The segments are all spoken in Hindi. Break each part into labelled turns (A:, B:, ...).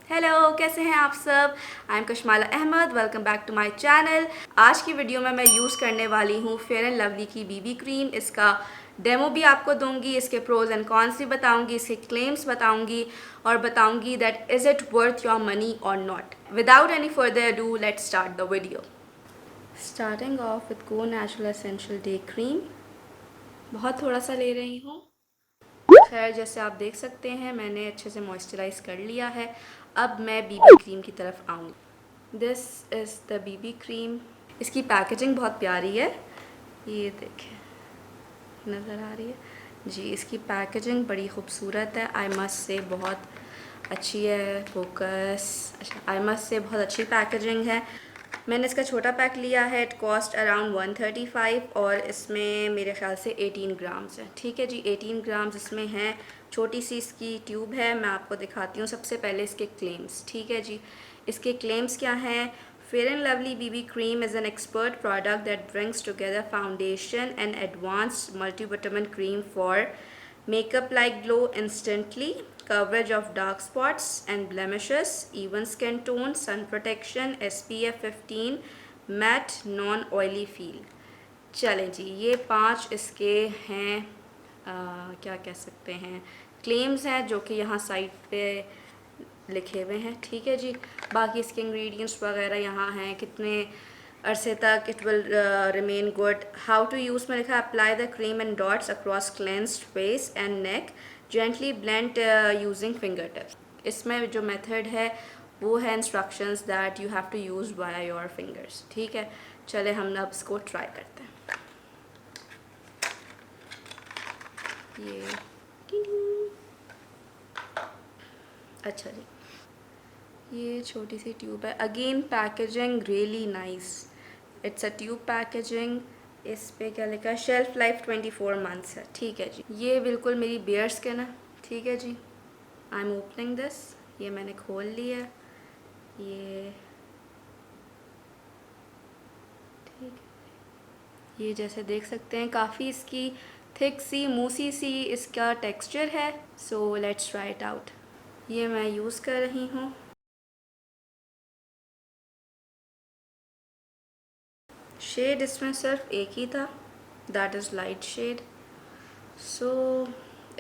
A: हेलो, कैसे हैं आप सब। I am Kashmala Ahmad, welcome back to my channel. आज की वीडियो में मैं यूज़ करने वाली हूँ फेयर एंड लवली की बीबी क्रीम। इसका डेमो भी आपको दूंगी, इसके प्रोज एंड कॉन्स भी बताऊंगी, इसके क्लेम्स बताऊंगी और बताऊंगी that is it worth your money और not. Without any further ado, let's start the video. Starting off with go natural essential day cream. बहुत थोड़ा सा ले रही हूँ। खैर, जैसे आप देख सकते हैं मैंने अच्छे से मॉइस्चराइज़ कर लिया है। अब मैं बीबी क्रीम की तरफ आऊँगी। This is the BB cream. इसकी पैकेजिंग बहुत प्यारी है, ये देखें, नज़र आ रही है जी। इसकी पैकेजिंग बड़ी खूबसूरत है, आई मस्ट से बहुत अच्छी है। फोकस, अच्छा, आई मस्ट से बहुत अच्छी पैकेजिंग है। मैंने इसका छोटा पैक लिया है, इट कॉस्ट अराउंड 135 और इसमें मेरे ख्याल से 18 ग्राम्स है। ठीक है जी, 18 ग्राम्स इसमें हैं। छोटी सी इसकी ट्यूब है, मैं आपको दिखाती हूँ। सबसे पहले इसके क्लेम्स। ठीक है जी, इसके क्लेम्स क्या हैं। Fair and Lovely BB Cream is an expert product that brings together foundation and advanced multivitamin cream for makeup-like glow instantly, coverage of dark spots and blemishes, even skin tone, sun protection, SPF 15, matte, non-oily feel। चलें जी, ये 5 इसके हैं, क्या कह सकते हैं, क्लेम्स हैं जो कि यहाँ साइट पे लिखे हुए हैं। ठीक है जी, बाकी इसके इंग्रेडिएंट्स वगैरह यहाँ हैं, कितने अरसे तक it will remain good. How to use में लिखा है, apply the cream and dots across cleansed face and neck, gently blend using finger tips. इसमें जो मेथड है वो है instructions that you have to use by your fingers. ठीक है, चले हम अब इसको ट्राई करते हैं। ये अच्छा जी, ये छोटी सी ट्यूब है। Again packaging really nice, it's a tube packaging. इस पे क्या लिखा है, शेल्फ लाइफ 24 मंथ्स है। ठीक है जी, ये बिल्कुल मेरी बेयर स्किन है। ठीक है जी, आई एम ओपनिंग दिस। ये मैंने खोल लिया। ये ठीक है, ये जैसे देख सकते हैं काफ़ी इसकी थिक सी मूसी सी इसका टेक्सचर है। So let's try it out. ये मैं यूज़ कर रही हूँ। शेड इसमें सिर्फ एक ही था, that is light shade. So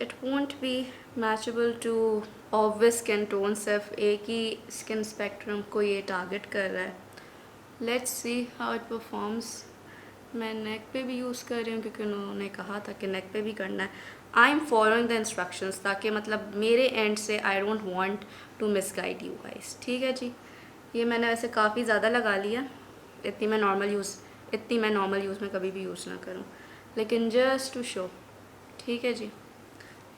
A: it won't be matchable to obvious skin tone. सिर्फ एक ही स्किन स्पेक्ट्रम को ये टारगेट कर रहा है। Let's see how it performs. मैं नेक पे भी यूज़ कर रही हूँ क्योंकि उन्होंने कहा था कि नेक पे भी करना है। I am following the instructions, ताकि मतलब मेरे एंड से I don't want to misguide you guys. ठीक है जी, ये मैंने वैसे काफ़ी ज़्यादा लगा लिया। इतनी मैं नॉर्मल यूज़ में कभी भी यूज़ ना करूँ, लेकिन जस्ट टू शो। ठीक है जी,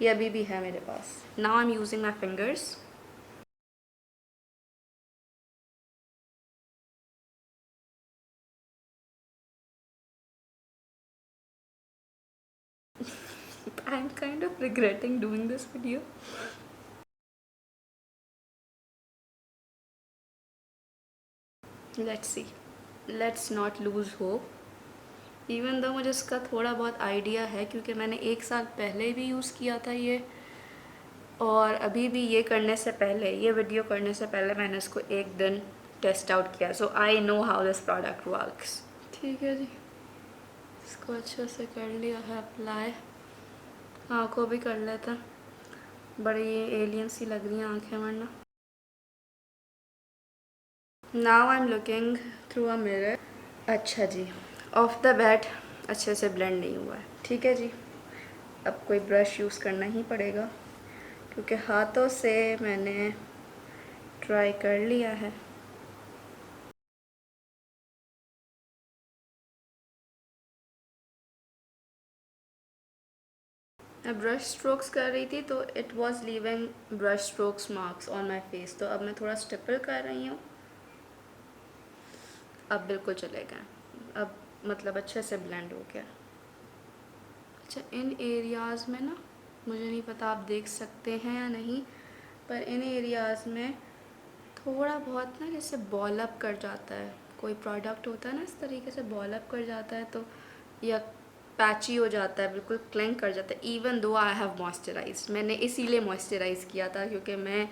A: ये अभी भी है मेरे पास। Now I am using my fingers. I am kind of regretting doing this video. Let's see, let's not lose hope. Even though मुझे इसका थोड़ा बहुत आइडिया है क्योंकि मैंने 1 साल पहले भी यूज़ किया था ये, और अभी भी ये करने से पहले, ये वीडियो करने से पहले मैंने इसको एक दिन टेस्ट आउट किया। So I know how this product works. ठीक है जी, इसको अच्छे से कर लिया है अप्लाई। आँखों भी कर लेते हैं, बड़ी एलियन सी लग रही हैं आँखें वरना। Now I am looking through a mirror. अच्छा जी, ऑफ द बैट अच्छे से ब्लेंड नहीं हुआ है। ठीक है जी, अब कोई ब्रश यूज़ करना ही पड़ेगा क्योंकि हाथों से मैंने ट्राई कर लिया है। मैं ब्रश स्ट्रोक्स कर रही थी तो it was leaving brush strokes marks on my face, तो अब मैं थोड़ा स्टिपल कर रही हूँ। अब बिल्कुल चलेगा, अब मतलब अच्छे से ब्लेंड हो गया। अच्छा, इन एरियाज़ में ना, मुझे नहीं पता आप देख सकते हैं या नहीं, पर इन एरियाज़ में थोड़ा बहुत ना जैसे बॉल अप कर जाता है। कोई प्रोडक्ट होता है ना इस तरीके से बॉल अप कर जाता है, तो या पैची हो जाता है, बिल्कुल क्लिंग कर जाता है। Even though I have moisturise, मैंने इसीलिए मॉइस्चराइज़ किया था क्योंकि मैं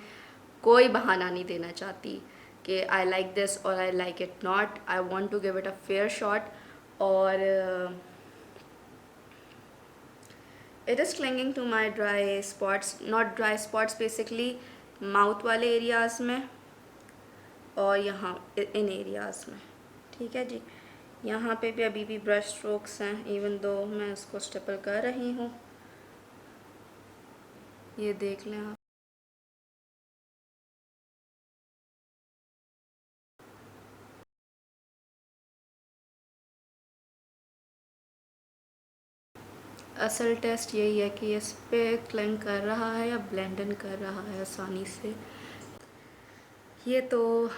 A: कोई बहाना नहीं देना चाहती कि आई लाइक दिस और I like it not. I want to give it a fair shot. और it is clinging to my dry spots, not dry spots, basically mouth वाले एरियाज़ में और यहाँ इन एरियाज़ में. ठीक है जी. यहाँ पे भी अभी भी ब्रश स्ट्रोक्स हैं, इवन दो मैं इसको स्टेपल कर रही हूँ. ये देख लें आप. असल टेस्ट यही है कि इस पे क्लिंग कर रहा है या ब्लेंड इन कर रहा है आसानी से. ये तो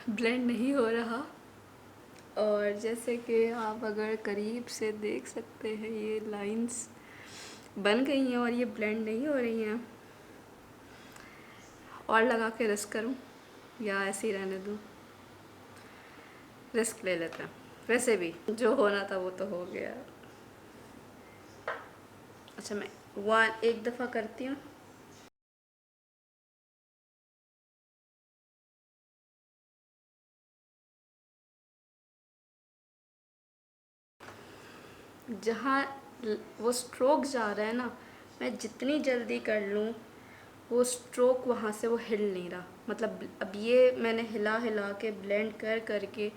A: ब्लेंड नहीं हो रहा. और जैसे कि आप अगर करीब से देख सकते हैं, ये लाइंस बन गई हैं और ये ब्लेंड नहीं हो रही हैं. और लगा के रिस्क करूं या ऐसे ही रहने दूं? रिस्क ले लेते हैं. वैसे भी जो होना था वो तो हो गया. अच्छा, मैं एक दफ़ा करती हूँ. जहाँ वो स्ट्रोक जा रहा है ना, मैं जितनी जल्दी कर लूँ वो स्ट्रोक वहाँ से वो हिल नहीं रहा. मतलब अब ये मैंने हिला हिला के ब्लेंड कर करके,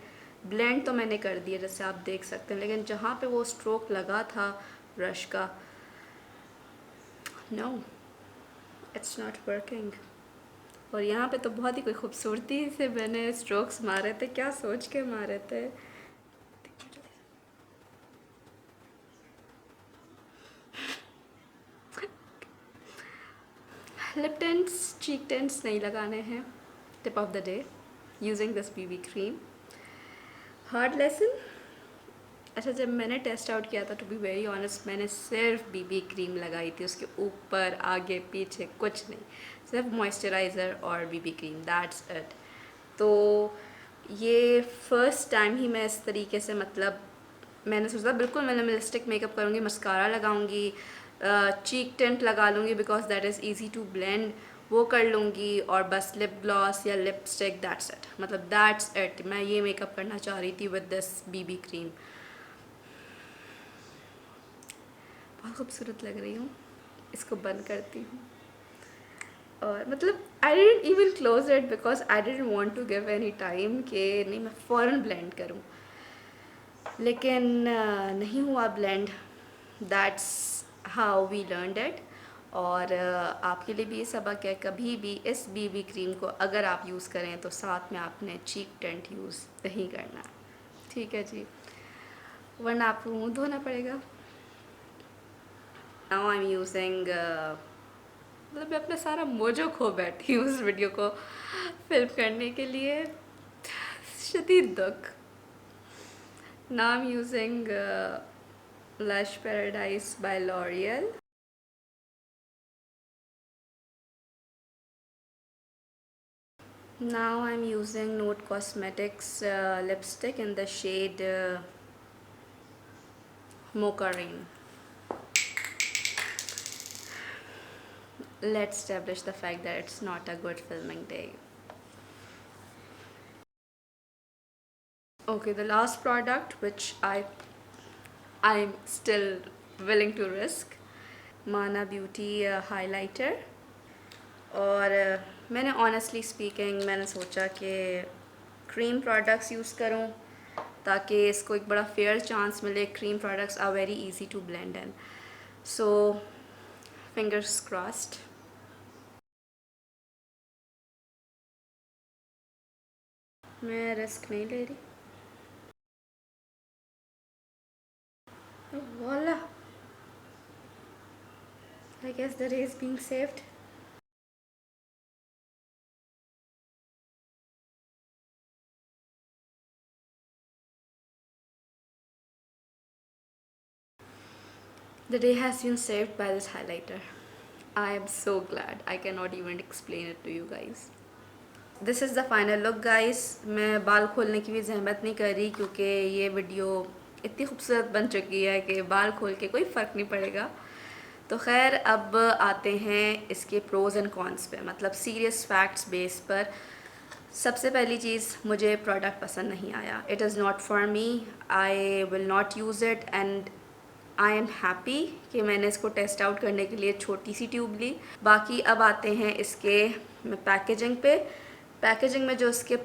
A: ब्लेंड तो मैंने कर दिया जैसे आप देख सकते हैं, लेकिन जहाँ पे वो स्ट्रोक लगा था ब्रश का, नो, इट्स नॉट वर्किंग. और यहाँ पे तो बहुत ही कोई खूबसूरती से मैंने स्ट्रोक्स मारे थे. क्या सोच के मारे थे. लिप टिंट्स, चीक टिंट्स नहीं लगाने हैं. Tip of the day using this BB cream. Hard lesson. अच्छा, जब मैंने टेस्ट आउट किया था, टू बी वेरी ऑनेस्ट, मैंने सिर्फ बीबी क्रीम लगाई थी. उसके ऊपर आगे पीछे कुछ नहीं, सिर्फ मॉइस्चराइज़र और बीबी क्रीम, दैट्स इट. तो ये फ़र्स्ट टाइम ही मैं इस तरीके से, मतलब मैंने सोचा बिल्कुल मिनिमलिस्टिक मेकअप करूँगी, मस्कारा लगाऊँगी, चीक टिंट लगा लूँगी because that is easy to blend, वो कर लूँगी, और बस लिप ग्लॉस या लिपस्टिक, दैट्स इट. मतलब दैट्स इट. मैं ये मेकअप करना चाह रही थी विद दिस बीबी क्रीम. बहुत खूबसूरत लग रही हूँ. इसको बंद करती हूँ. और मतलब I didn't even close it because I didn't want to give any time कि नहीं मैं फ़ौरन ब्लेंड करूँ. लेकिन नहीं हुआ blend. That's how we learned it. और आपके लिए भी ये सबक है, कभी भी इस बीबी क्रीम को अगर आप यूज़ करें तो साथ में आपने चीक टेंट यूज़ नहीं करना. ठीक है जी, वरना आपको मुँह धोना पड़ेगा. नाउ आई एम यूजिंग, मतलब मैं अपना सारा मोजो खो बैठी हूँ उस वीडियो को फिल्म करने के लिए. शदीद दुख. Now I am using Lush Paradise by L'Oreal. Now I'm using Note Cosmetics lipstick in the shade Mocha Rain. Let's establish the fact that it's not a good filming day. Okay, the last product which I'm still willing to risk, Mana Beauty highlighter. और मैंने ऑनेस्टली स्पीकिंग मैंने सोचा कि क्रीम प्रोडक्ट्स यूज़ करूं ताकि इसको एक बड़ा फेयर चांस मिले. Cream products are very easy to blend in, so fingers crossed. मैं रिस्क नहीं ले रही. Voila! I guess the day is being saved. The day has been saved by this highlighter. I am so glad. I cannot even explain it to you guys. This is the final look guys. मैं बाल खोलने की भी जहमत नहीं कर रही क्योंकि ये वीडियो इतनी खूबसूरत बन चुकी है कि बाल खोल के कोई फ़र्क नहीं पड़ेगा. तो खैर अब आते हैं इसके प्रोज़ एंड कॉन्स पे, मतलब सीरियस फैक्ट्स बेस पर। सबसे पहली चीज़, मुझे प्रोडक्ट पसंद नहीं आया। It is not for me, I will not use it and I am happy कि मैंने इसको टेस्ट आउट करने के लिए छोटी सी ट्यूब ली। बाकी अब आते हैं इसके पैकेजिंग पे। पैकेजिंग में जो इसके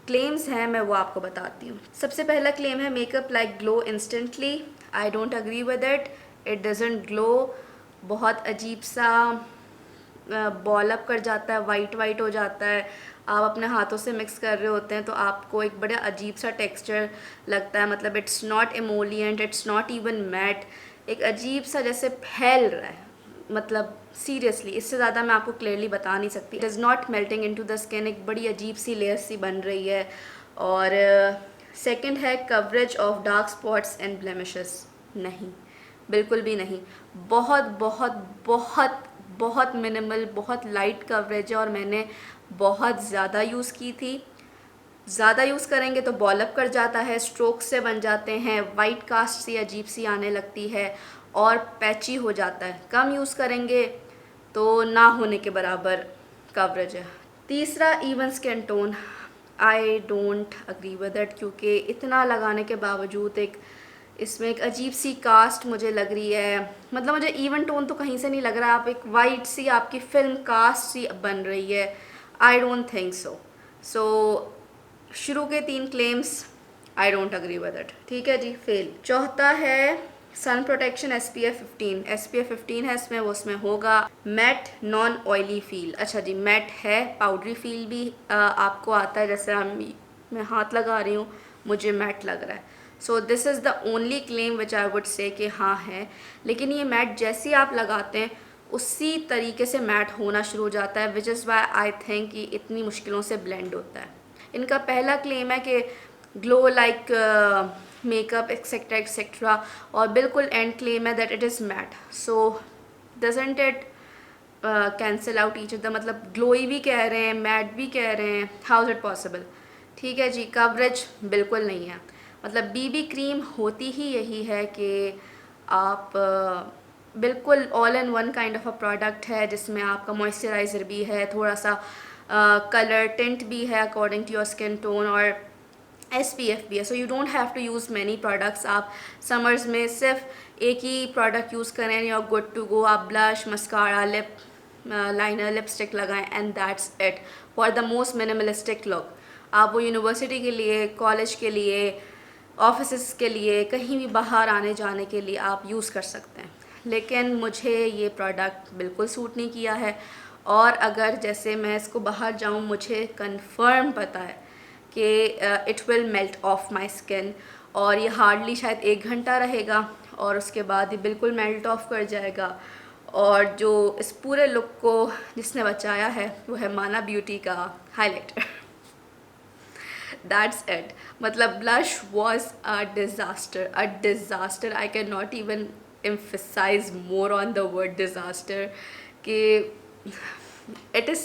A: क्लेम्स हैं मैं वो आपको बताती हूँ। सबसे पहला क्लेम है makeup like glow instantly. I don't agree with it. It doesn't glow. बहुत अजीब सा बॉल अप कर जाता है, वाइट वाइट हो जाता है। आप अपने हाथों से मिक्स कर रहे होते हैं तो आपको एक बड़ा अजीब सा टेक्सचर लगता है। मतलब it's not emollient, it's not even matte, एक अजीब सा जैसे फैल रहा है। मतलब सीरियसली इससे ज़्यादा मैं आपको क्लियरली बता नहीं सकती। It is not melting into the skin, एक बड़ी अजीब सी लेयर सी बन रही है। और सेकंड है coverage of dark spots and blemishes. नहीं, बिल्कुल भी नहीं। बहुत बहुत बहुत बहुत मिनिमल, बहुत लाइट कवरेज है और मैंने बहुत ज़्यादा यूज़ की थी। ज़्यादा यूज़ करेंगे तो बॉल अप कर जाता है, स्ट्रोक से बन जाते हैं, वाइट कास्ट सी अजीब सी आने लगती है और पैची हो जाता है। कम यूज़ करेंगे तो ना होने के बराबर कवरेज है। तीसरा, even skin tone. I don't agree with it, क्योंकि इतना लगाने के बावजूद इसमें एक अजीब सी कास्ट मुझे लग रही है। मतलब मुझे इवन टोन तो कहीं से नहीं लग रहा, आप एक वाइट सी आपकी फिल्म कास्ट सी बन रही है। I don't think so. शुरू के 3 claims I don't agree with it. ठीक है जी, फेल। चौथा है सन प्रोटेक्शन SPF 15। SPF 15 है इसमें, वो उसमें होगा मैट नॉन ऑयली फील। अच्छा जी, मैट है, पाउडरी फील भी आपको आता है। जैसे मैं हाथ लगा रही हूँ, मुझे मैट लग रहा है। So this is the only claim which I would say कि हाँ है। लेकिन ये मैट जैसे ही आप लगाते हैं उसी तरीके से मैट होना शुरू हो जाता है, which is why I think ये इतनी मुश्किलों से ब्लेंड होता है। इनका पहला क्लेम है कि glow like makeup etcetera etcetera, और बिल्कुल एंड क्लेम है that it is matte. So doesn't it cancel out each other? मतलब ग्लोई भी कह रहे हैं, मैट भी कह रहे हैं, हाउ इज़ इट पॉसिबल? ठीक है जी, कवरेज बिल्कुल नहीं है। मतलब BB क्रीम होती ही यही है कि आप बिल्कुल all in one kind of a product है, जिसमें आपका मॉइस्चराइज़र भी है, थोड़ा सा कलर टिंट भी है according to your skin tone, और SPF भी है। So you don't have to use many products. आप समर्स में सिर्फ एक ही प्रोडक्ट यूज़ करें, you are good to go. आप blush, mascara, lip liner, lipstick लगाएं and that's it for the most minimalistic look. आप वो यूनिवर्सिटी के लिए, कॉलेज के लिए, ऑफिस के लिए, कहीं भी बाहर आने जाने के लिए आप यूज़ कर सकते हैं। लेकिन मुझे ये प्रोडक्ट बिल्कुल सूट नहीं किया है। और अगर जैसे मैं इसको बाहर जाऊँ, मुझे कंफर्म पता है कि it will melt of my skin, और ये हार्डली शायद 1 घंटा रहेगा और उसके बाद ये बिल्कुल मेल्ट ऑफ कर जाएगा। और जो इस पूरे लुक को जिसने बचाया है वो है माना ब्यूटी का हाइलाइटर। That's it. मतलब blush was a disaster. I can not even emphasize more on the word disaster कि it is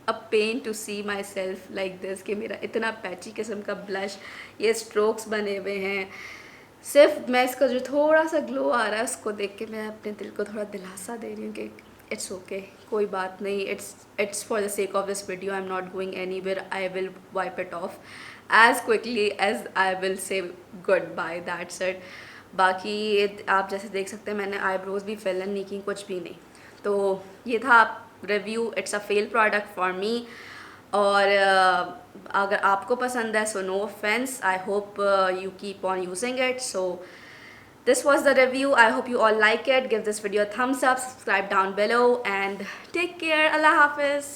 A: a pain to see myself like this कि मेरा इतना पैची किस्म का ब्लश, ये स्ट्रोक्स बने हुए हैं। सिर्फ मैं इसका जो थोड़ा सा ग्लो आ रहा है उसको देख के मैं अपने दिल को थोड़ा दिलासा दे रही हूँ कि इट्स ओके, कोई बात नहीं, it's for the sake of this video, I am not going anywhere, I will wipe it off as quickly as I will say goodbye, that's it. बाकी आप जैसे देख सकते हैं मैंने आईब्रोज़ भी फिल नहीं की, कुछ भी नहीं। तो ये था review. It's a fail product for me. और अगर आपको पसंद है so no offence, I hope you keep on using it. So this was the review. I hope you all like it. Give this video a thumbs up, subscribe down below, and take care. Allah Hafiz.